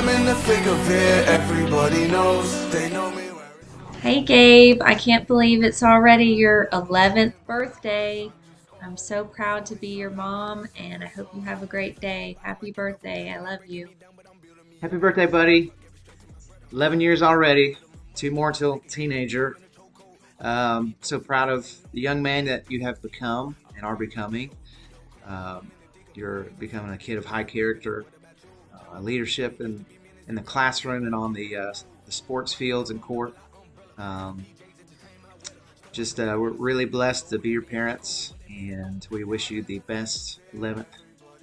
I'm in the thick of it, everybody knows, they know me. Hey Gabe, I can't believe it's already your 11th birthday. I'm so proud to be your mom and I hope you have a great day. Happy birthday. I love you. Happy birthday, buddy. 11 years already. 2 more till teenager. So proud of the young man that you have become and are becoming. You're becoming a kid of high character, leadership in the classroom and on the sports fields and court. We're really blessed to be your parents, and we wish you the best 11th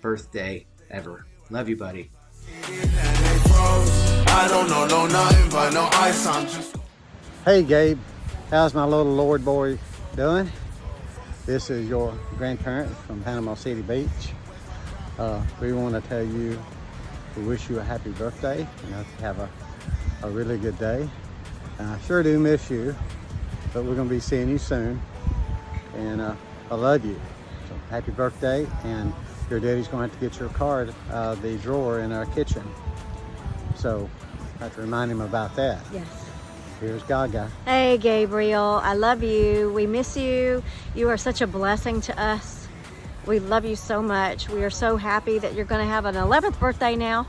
birthday ever. Love you, buddy. Hey Gabe, how's my little Lord boy doing? This is your grandparents from Panama City Beach. We want to tell you we wish you a happy birthday and hope you have a really good day. And I sure do miss you, but we're going to be seeing you soon. And I love you. So happy birthday, and your daddy's going to have to get your card out of the drawer in our kitchen. So I have to remind him about that. Yes. Here's Gaga. Hey Gabriel, I love you. We miss you. You are such a blessing to us. We love you so much. We are so happy that you're going to have an 11th birthday now.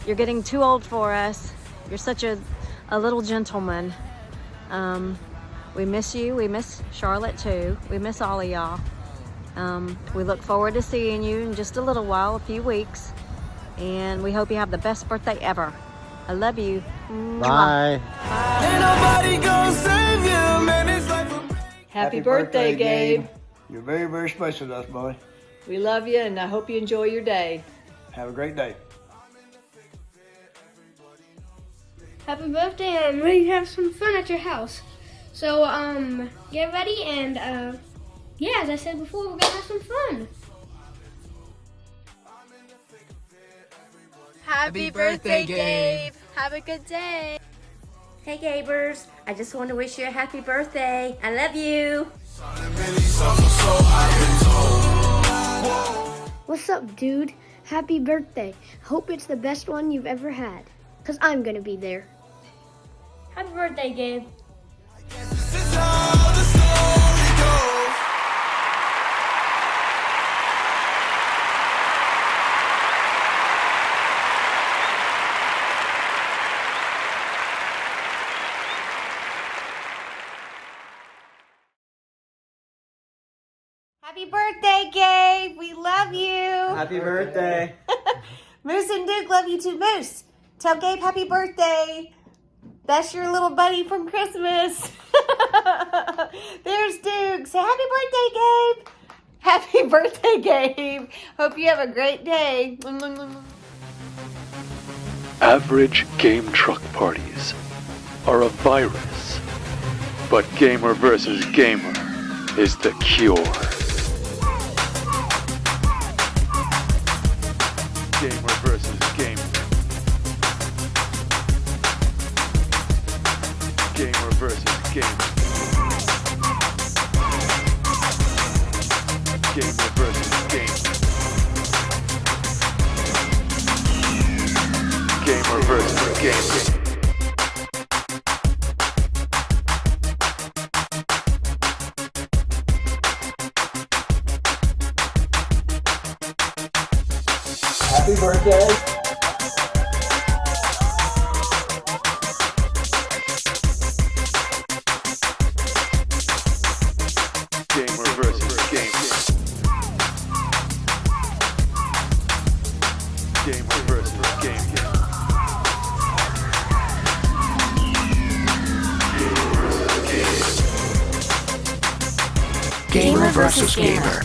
You're getting too old for us. You're such a little gentleman. We miss you. We miss Charlotte too. We miss all of y'all. We look forward to seeing you in just a little while, a few weeks. And we hope you have the best birthday ever. I love you. Bye. Happy birthday, Gabe. You're very, very special to us, boy. We love you, and I hope you enjoy your day. Have a great day. Happy birthday, and I'm ready to have some fun at your house. So, get ready, and, yeah, as I said before, we're gonna have some fun. Happy birthday, Gabe. Have a good day. Hey Gabers, I just want to wish you a happy birthday. I love you. What's up, dude? Happy birthday. Hope it's the best one you've ever had, because I'm gonna be there. Happy birthday, Gabe. Happy birthday, Gabe. We love you. Happy birthday. Moose and Duke love you too. Moose, tell Gabe happy birthday. That's your little buddy from Christmas. There's Duke. Say happy birthday, Gabe. Happy birthday, Gabe. Hope you have a great day. Average game truck parties are a virus, but gamer versus gamer is the cure. Gamer versus gamer. Gamer versus gamer. Gamer versus gamer. Gamer versus gamer. Happy birthday. Gamer versus gamer. Gamer versus gamer. Gamer versus gamer.